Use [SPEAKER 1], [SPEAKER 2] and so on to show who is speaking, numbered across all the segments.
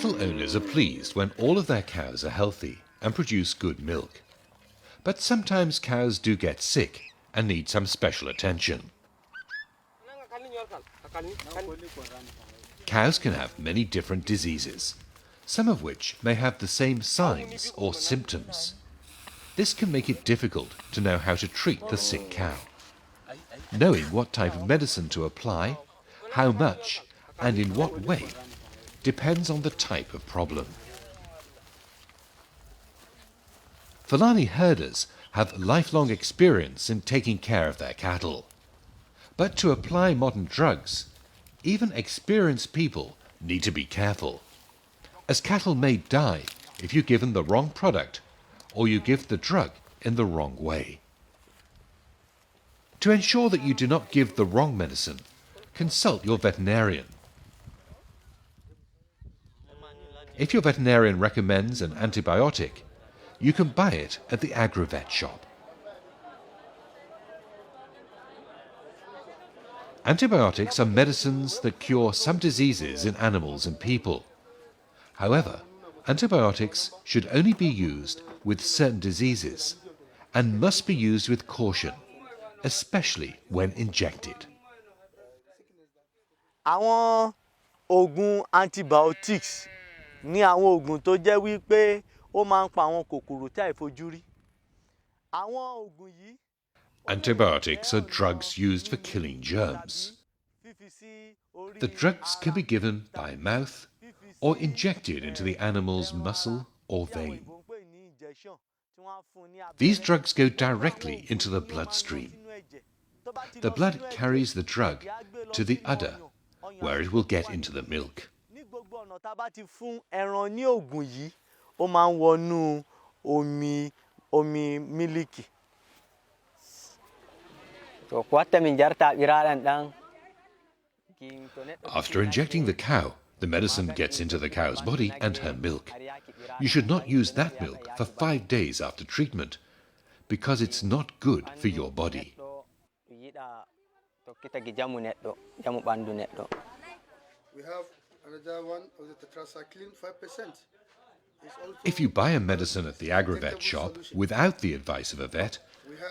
[SPEAKER 1] Cattle owners are pleased when all of their cows are healthy and produce good milk. But sometimes cows do get sick and need some special attention. Cows can have many different diseases, some of which may have the same signs or symptoms. This can make it difficult to know how to treat the sick cow. Knowing what type of medicine to apply, how much, and in what way depends on the type of problem. Fulani herders have lifelong experience in taking care of their cattle. But to apply modern drugs, even experienced people need to be careful, as cattle may die if you give them the wrong product or you give the drug in the wrong way. To ensure that you do not give the wrong medicine, consult your veterinarian. If your veterinarian recommends an antibiotic, you can buy it at the agri-vet shop. Antibiotics are medicines that cure some diseases in animals and people. However, antibiotics should only be used with certain diseases and must be used with caution, especially when injected.
[SPEAKER 2] Àwọn oògùn antibiotics ní àwọn oògùn tó jẹ́ wípé ó máa ń pa àwọn kòkòrò tí àìfojúrí. Àwọn oògùn yìí.
[SPEAKER 1] Antibiotics are drugs used for killing germs. The drugs can be given by mouth or injected into the animal's muscle or vein. These drugs go directly into the bloodstream. The blood carries the drug to the udder, where it will get into the milk. After injecting the cow, the medicine gets into the cow's body and her milk. You should not use that milk for 5 days after treatment, because it's not good for your body.
[SPEAKER 3] We have another one of the tetracycline, 5%.
[SPEAKER 1] If you buy a medicine at the agri-vet shop without the advice of a vet,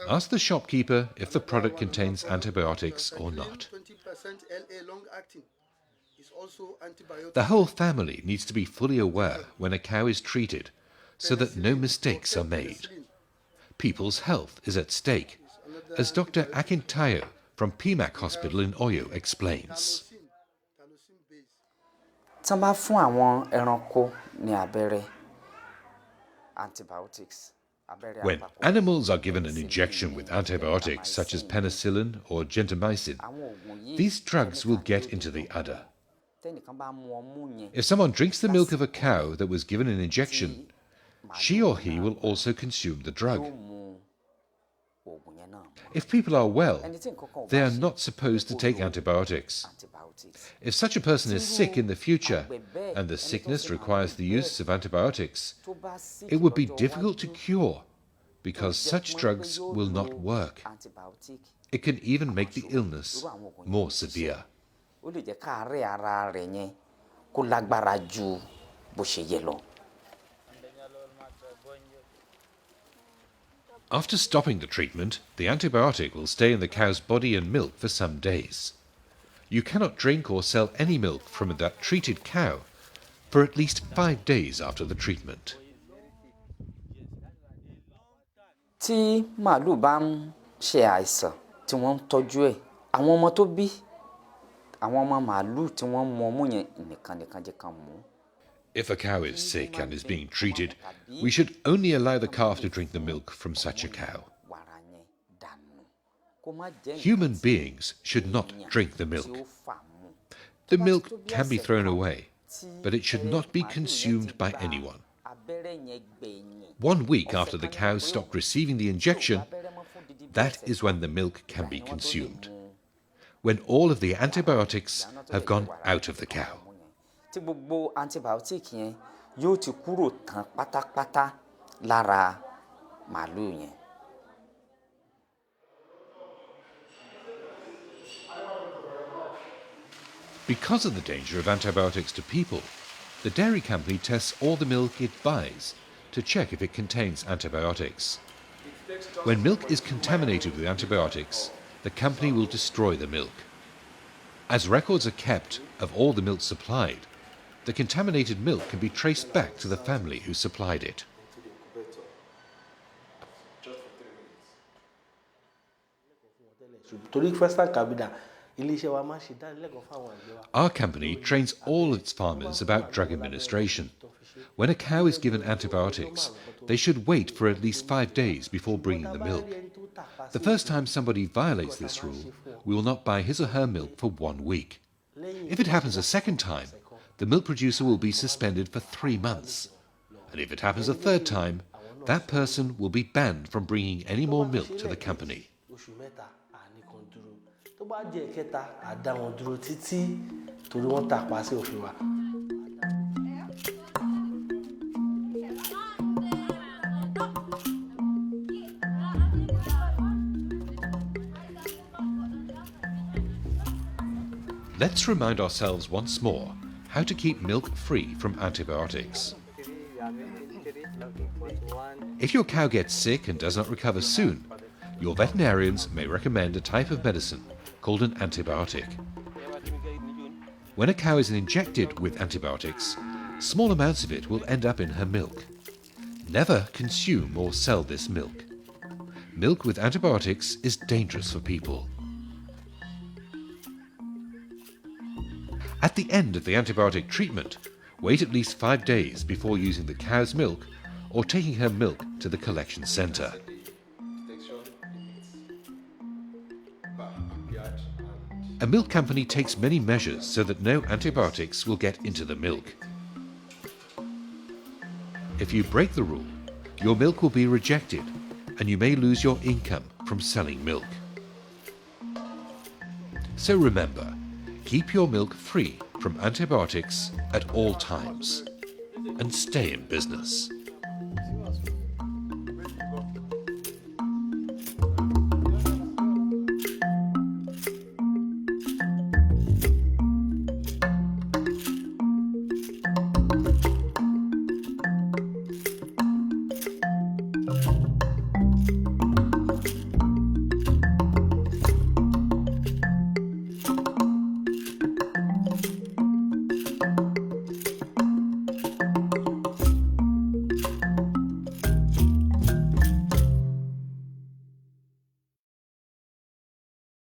[SPEAKER 1] ask the shopkeeper if the product contains antibiotics or not. The whole family needs to be fully aware when a cow is treated so that no mistakes are made. People's health is at stake, as Dr. Akintayo from PMAC Hospital in Oyo explains. When animals are given an injection with antibiotics such as penicillin or gentamicin, these drugs will get into the udder. If someone drinks the milk of a cow that was given an injection, she or he will also consume the drug. If people are well, they are not supposed to take antibiotics. If such a person is sick in the future and the sickness requires the use of antibiotics, it would be difficult to cure because such drugs will not work. It can even make the illness more severe. After stopping the treatment, the antibiotic will stay in the cow's body and milk for some days. You cannot drink or sell any milk from that treated cow for at least 5 days after the treatment.
[SPEAKER 4] Tí màálù bá ń ṣe àìsàn tí wọ́n ń tọ́jú ẹ̀, àwọn ọmọ tó bí, àwọn ọmọ màálù tí wọ́n mu ọmú yẹn nìkan jẹ́ kan mu.
[SPEAKER 1] If a cow is sick and is being treated, we should only allow the calf to drink the milk from such a cow. Human beings should not drink the milk. The milk can be thrown away, but it should not be consumed by anyone. 1 week after the cow stopped receiving the injection, that is when the milk can be consumed, when all of the antibiotics have gone out of the cow.
[SPEAKER 4] Tí gbogbo antibiotic yẹn yóò ti kúrò tán pátápátá lára màálù yẹn.
[SPEAKER 1] Because of the danger of antibiotics to people, The dairy company tests all the milk it buys to check if it contains antibiotics. When milk is contaminated with antibiotics, the company will destroy the milk. As records are kept of all the milk supplied, the contaminated milk can be traced back to the family who supplied it. Our company trains all its farmers about drug administration. When a cow is given antibiotics, they should wait for at least 5 days before bringing the milk. The first time somebody violates this rule, we will not buy his or her milk for 1 week. If it happens a second time, the milk producer will be suspended for 3 months. And if it happens a third time, that person will be banned from bringing any more milk to the company. Let's remind ourselves once more how to keep milk free from antibiotics. If your cow gets sick and does not recover soon, your veterinarians may recommend a type of medicine called an antibiotic. When a cow is injected with antibiotics, small amounts of it will end up in her milk. Never consume or sell this milk. Milk with antibiotics is dangerous for people. At the end of the antibiotic treatment, wait at least 5 days before using the cow's milk or taking her milk to the collection centre. A milk company takes many measures so that no antibiotics will get into the milk. If you break the rule, your milk will be rejected and you may lose your income from selling milk. So remember, keep your milk free from antibiotics at all times and stay in business.